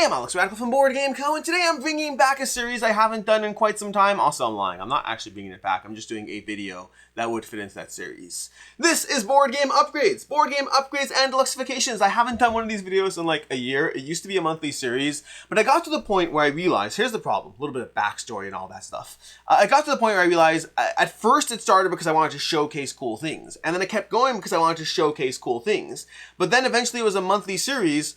I'm Alex Radical from Board Game Co, and today I'm bringing back a series I haven't done in quite some time. Also, I'm lying. I'm not actually bringing it back. I'm just doing a video that would fit into that series. This is Board Game Upgrades. Board Game Upgrades and Deluxifications. I haven't done one of these videos in like a year. It used to be a monthly series, but I got to the point where I realized, here's the problem, a little bit of backstory and all that stuff. I got to the point where I realized, at first it started because I wanted to showcase cool things, and then it kept going because I wanted to showcase cool things. But then eventually it was a monthly series,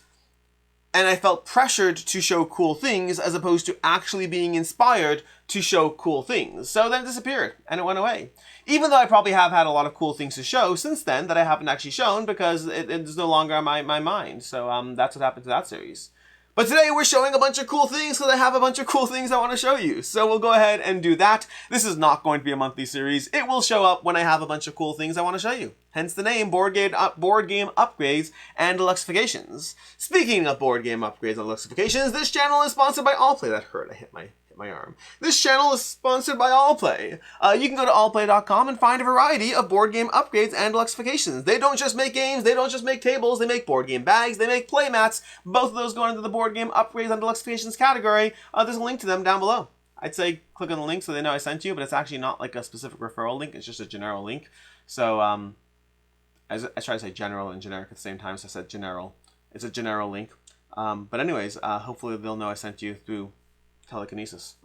and I felt pressured to show cool things as opposed to actually being inspired to show cool things. So then it disappeared and it went away. Even though I probably have had a lot of cool things to show since then that I haven't actually shown because it's no longer on my mind. So that's what happened to that series. But today we're showing a bunch of cool things because I have a bunch of cool things I want to show you. So we'll go ahead and do that. This is not going to be a monthly series. It will show up when I have a bunch of cool things I want to show you. Hence the name, Board Game Upgrades and Deluxifications. Speaking of Board Game Upgrades and Deluxifications, this channel is sponsored by Allplay. That hurt, I hit my arm. This channel is sponsored by Allplay. You can go to allplay.com and find a variety of board game upgrades and deluxifications. They don't just make games, they don't just make tables, they make board game bags, they make playmats. Both of those go into the board game upgrades and deluxifications category. There's a link to them down below. I'd say click on the link so they know I sent you, but it's actually not like a specific referral link, it's just a general link. So I try to say general and generic at the same time, so I said general. It's a general link. But anyways, hopefully they'll know I sent you through telekinesis.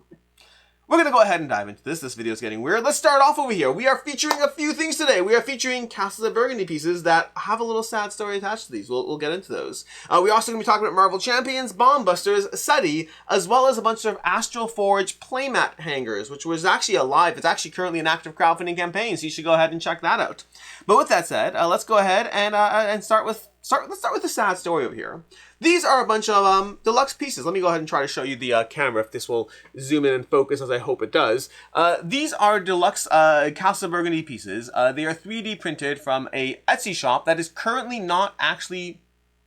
We're going to go ahead and dive into this. This video is getting weird. Let's start off over here. We are featuring a few things today. We are featuring Castles of Burgundy pieces that have a little sad story attached to these. We'll get into those. We're also going to be talking about Marvel Champions, Bomb Busters, Seti, as well as a bunch of Astral Forge playmat hangers, which was actually alive. It's actually currently an active crowdfunding campaign, so you should go ahead and check that out. But with that said, let's go ahead and start with the sad story over here. These are a bunch of deluxe pieces. Let me go ahead and try to show you the camera, if this will zoom in and focus, as I hope it does. These are deluxe Castle Burgundy pieces. They are 3D printed from a Etsy shop that is currently not actually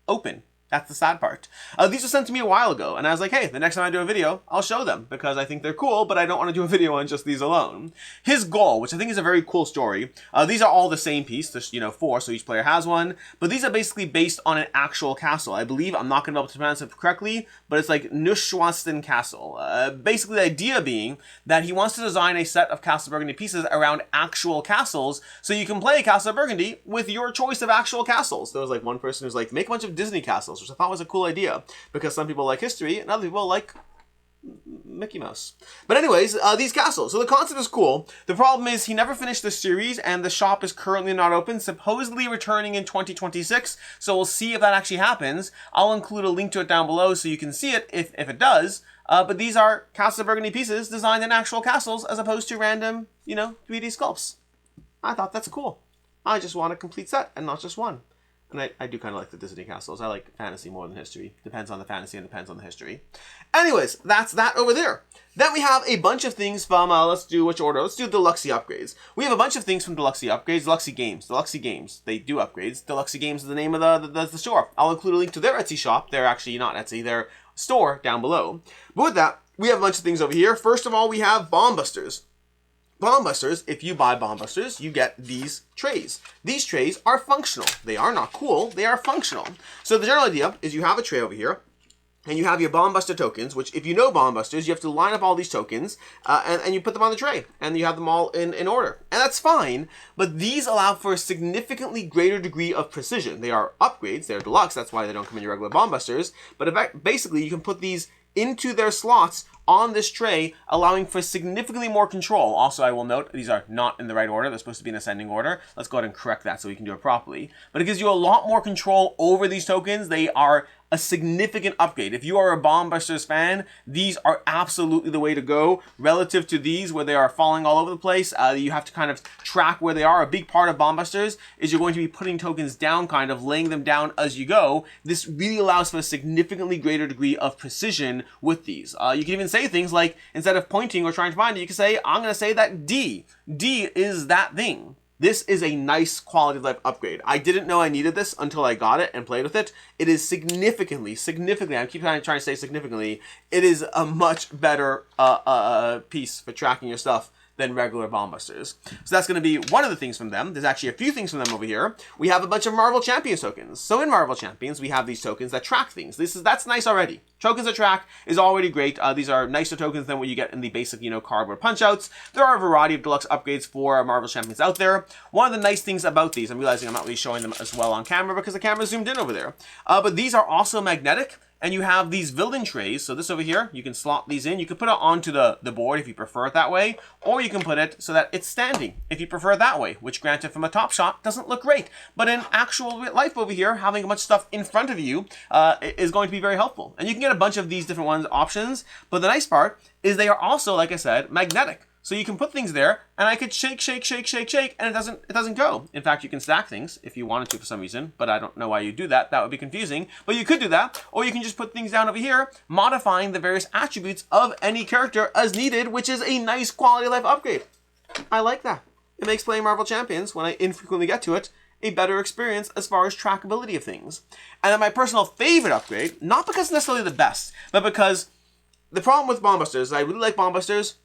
open. That's the sad part. These were sent to me a while ago, and I was like, hey, the next time I do a video, I'll show them, because I think they're cool, but I don't want to do a video on just these alone. His goal, which I think is a very cool story, these are all the same piece, there's, 4, so each player has one, but these are basically based on an actual castle. I believe, I'm not going to be able to pronounce it correctly, but it's like Neuschwanstein Castle. Basically, the idea being that he wants to design a set of Castle Burgundy pieces around actual castles, so you can play Castle Burgundy with your choice of actual castles. There was like one person who's like, make a bunch of Disney castles, which I thought was a cool idea, because some people like history and other people like Mickey Mouse. But anyways, these castles. So the concept is cool. The problem is he never finished the series, and the shop is currently not open, supposedly returning in 2026, so we'll see if that actually happens. I'll include a link to it down below so you can see it if it does. But these are Castle Burgundy pieces designed in actual castles as opposed to random, 3D sculpts. I thought that's cool. I just want a complete set and not just one. And I do kind of like the Disney castles. I like fantasy more than history. Depends on the fantasy and depends on the history. Anyways, that's that over there. Then we have a bunch of things from, let's do which order? Let's do Deluxy Upgrades. We have a bunch of things from Deluxy Upgrades. Deluxy Games. They do upgrades. Deluxy Games is the name of the store. I'll include a link to their Etsy shop. They're actually not Etsy. Their store down below. But with that, we have a bunch of things over here. First of all, we have Bomb Busters. Bomb Busters, if you buy Bomb Busters, you get these trays. These trays are functional. They are not cool, they are functional. So the general idea is you have a tray over here, and you have your Bomb Buster tokens, which if you know Bomb Busters, you have to line up all these tokens, and you put them on the tray, and you have them all in order. And that's fine, but these allow for a significantly greater degree of precision. They are upgrades, they're deluxe, that's why they don't come in your regular Bomb Busters, but basically you can put these into their slots on this tray, allowing for significantly more control. Also, I will note, these are not in the right order. They're supposed to be in ascending order. Let's go ahead and correct that so we can do it properly. But it gives you a lot more control over these tokens. They are a significant upgrade. If you are a Bomb Busters fan, these are absolutely the way to go. Relative to these, where they are falling all over the place, you have to kind of track where they are. A big part of Bomb Busters is you're going to be putting tokens down, kind of laying them down as you go. This really allows for a significantly greater degree of precision with these. You can even say things like, instead of pointing or trying to find it, you can say, I'm going to say that D is that thing. This is a nice quality of life upgrade. I didn't know I needed this until I got it and played with it. It is significantly, I keep trying to say significantly, it is a much better piece for tracking your stuff than regular bomb busters. So that's going to be one of the things from them. There's actually a few things from them over here. We have a bunch of Marvel Champions tokens. So in Marvel Champions, we have these tokens that track things. That's nice already. Tokens that track is already great. These are nicer tokens than what you get in the basic, cardboard punch-outs. There are a variety of deluxe upgrades for Marvel Champions out there. One of the nice things about these, I'm realizing I'm not really showing them as well on camera because the camera's zoomed in over there. But these are also magnetic. And you have these villain trays. So this over here, you can slot these in. You can put it onto the board if you prefer it that way. Or you can put it so that it's standing if you prefer it that way. Which, granted, from a top shot, doesn't look great. But in actual life over here, having a bunch of stuff in front of you is going to be very helpful. And you can get a bunch of these different options. But the nice part is they are also, like I said, magnetic. So you can put things there, and I could shake, shake, shake, shake, shake, and it doesn't go. In fact, you can stack things if you wanted to for some reason, but I don't know why you do that. That would be confusing. But you could do that, or you can just put things down over here, modifying the various attributes of any character as needed, which is a nice quality of life upgrade. I like that. It makes playing Marvel Champions, when I infrequently get to it, a better experience as far as trackability of things. And then my personal favorite upgrade, not because it's necessarily the best, but because the problem with Bomb Busters is I really like Bomb Busters.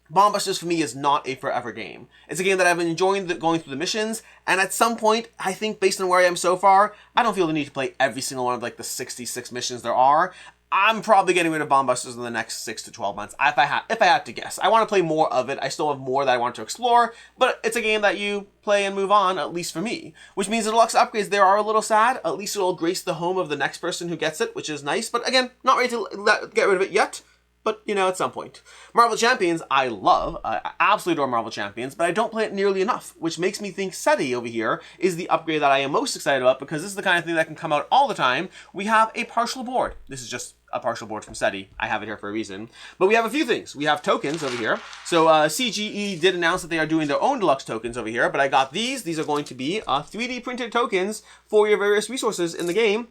Bomb Busters for me is not a forever game. It's a game that I've been enjoying going through the missions, and at some point, I think based on where I am so far, I don't feel the need to play every single one of like the 66 missions there are. I'm probably getting rid of Bomb Busters in the next 6 to 12 months, if I had to guess. I want to play more of it. I still have more that I want to explore, but it's a game that you play and move on, at least for me. Which means the deluxe upgrades there are a little sad. At least it'll grace the home of the next person who gets it, which is nice. But again, not ready to get rid of it yet. But, at some point. Marvel Champions, I love. I absolutely adore Marvel Champions, but I don't play it nearly enough, which makes me think Seti over here is the upgrade that I am most excited about because this is the kind of thing that can come out all the time. We have a partial board. This is just a partial board from Seti. I have it here for a reason. But we have a few things. We have tokens over here. So CGE did announce that they are doing their own deluxe tokens over here, but I got these. These are going to be 3D printed tokens for your various resources in the game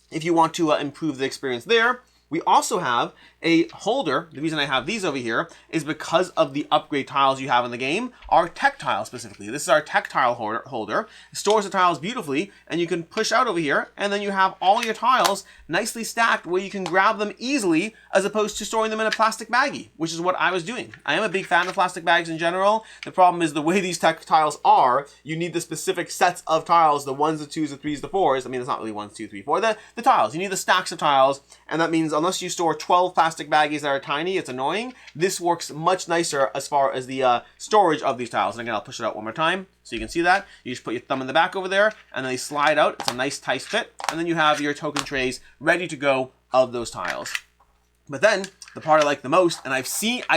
if you want to improve the experience there. We also have a holder. The reason I have these over here is because of the upgrade tiles you have in the game, our tech tile specifically. This is our tech tile holder. It stores the tiles beautifully, and you can push out over here, and then you have all your tiles nicely stacked where you can grab them easily as opposed to storing them in a plastic baggie, which is what I was doing. I am a big fan of plastic bags in general. The problem is the way these tech tiles are, you need the specific sets of tiles, the 1s, the 2s, the 3s, the 4s. I mean, it's not really 1, 2, 3, 4. The tiles. You need the stacks of tiles, and that means unless you store 12 plastic baggies that are tiny, it's annoying. This works much nicer as far as the storage of these tiles. And again, I'll push it out one more time so you can see that. You just put your thumb in the back over there, and then they slide out. It's a nice, tight fit. And then you have your token trays ready to go of those tiles. But then, the part I like the most, and I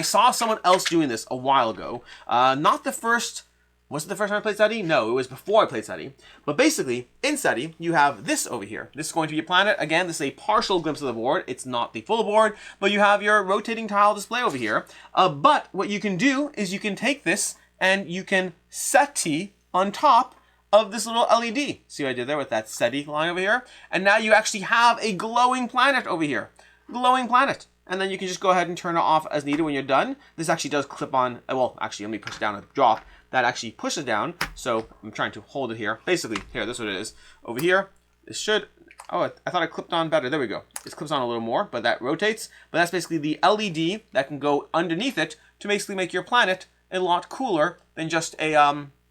saw someone else doing this a while ago. Not the first... Was it the first time I played Seti? No, it was before I played Seti. But basically, in Seti, you have this over here. This is going to be a planet. Again, this is a partial glimpse of the board. It's not the full board, but you have your rotating tile display over here. But what you can do is you can take this and you can Seti on top of this little LED. See what I did there with that Seti line over here? And now you actually have a glowing planet over here. Glowing planet. And then you can just go ahead and turn it off as needed when you're done. This actually does clip on, well, actually, let me push down a drop. That actually pushes down, so I'm trying to hold it here. Basically, here, this is what it is. Over here, this should, oh, I thought it clipped on better. There we go. It clips on a little more, but that rotates. But that's basically the LED that can go underneath it to basically make your planet a lot cooler than just a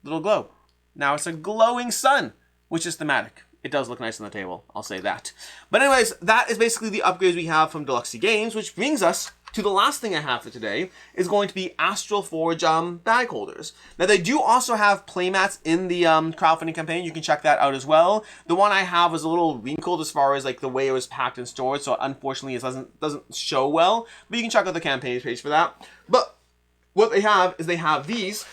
little globe. Now it's a glowing sun, which is thematic. It does look nice on the table, I'll say that. But anyways, that is basically the upgrades we have from Deluxe Games, which brings us to the last thing I have for today is going to be Astral Forge bag holders. Now they do also have playmats in the crowdfunding campaign. You can check that out as well. The one I have was a little wrinkled as far as like the way it was packed and stored, so unfortunately it doesn't show well. But you can check out the campaign page for that. But what they have is they have these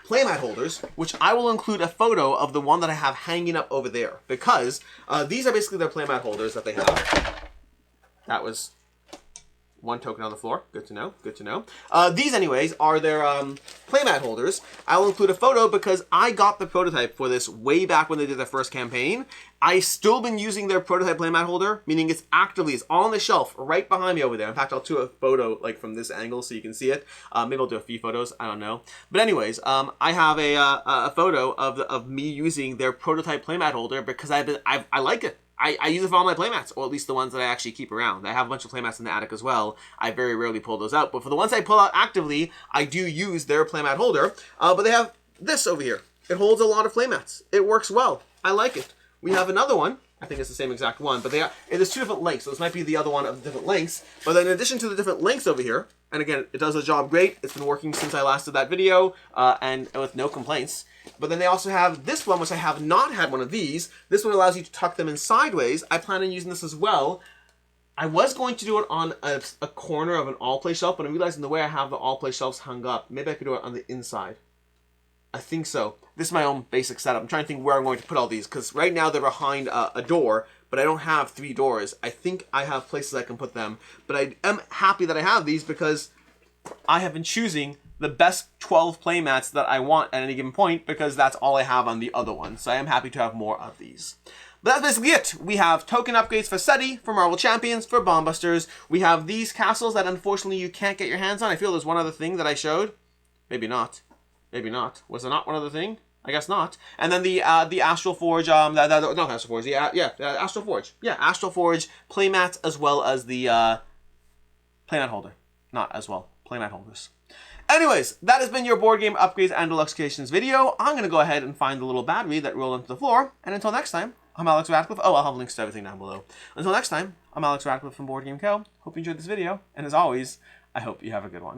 playmat holders, which I will include a photo of the one that I have hanging up over there because these are basically their playmat holders that they have. That was one token on the floor. Good to know. Good to know. These, anyways, are their playmat holders. I will include a photo because I got the prototype for this way back when they did their first campaign. I've still been using their prototype playmat holder, meaning it's on the shelf right behind me over there. In fact, I'll do a photo like from this angle so you can see it. Maybe I'll do a few photos. I don't know. But anyways, I have a photo of me using their prototype playmat holder because I like it. I use it for all my playmats, or at least the ones that I actually keep around. I have a bunch of playmats in the attic as well. I very rarely pull those out, but for the ones I pull out actively, I do use their playmat holder. But they have this over here. It holds a lot of playmats. It works well. I like it. We have another one. I think it's the same exact one, but there's two different lengths, so this might be the other one of the different lengths. But then in addition to the different lengths over here, and again, it does the job great. It's been working since I last did that video, and with no complaints. But then they also have this one, which I have not had one of these. This one allows you to tuck them in sideways. I plan on using this as well. I was going to do it on a corner of an all-play shelf, but I'm realizing the way I have the all-play shelves hung up, maybe I could do it on the inside. I think so. This is my own basic setup. I'm trying to think where I'm going to put all these, because right now they're behind a door, but I don't have 3 doors. I think I have places I can put them, but I am happy that I have these because I have been choosing the best 12 playmats that I want at any given point, because that's all I have on the other one. So I am happy to have more of these. But that's basically it. We have token upgrades for Seti, for Marvel Champions, for Bomb Busters. We have these castles that unfortunately you can't get your hands on. I feel there's one other thing that I showed. Maybe not. Maybe not. Was there not one other thing? I guess not. And then the Astral Forge, not Astral Forge, Astral Forge. Yeah, Astral Forge playmats, as well as the playmat holder. Not as well. Playmat holders. Anyways, that has been your board game upgrades and deluxe creations video. I'm going to go ahead and find the little battery that rolled onto the floor. And until next time, I'm Alex Radcliffe. Oh, I'll have links to everything down below. Until next time, I'm Alex Radcliffe from Board Game Co. Hope you enjoyed this video. And as always, I hope you have a good one.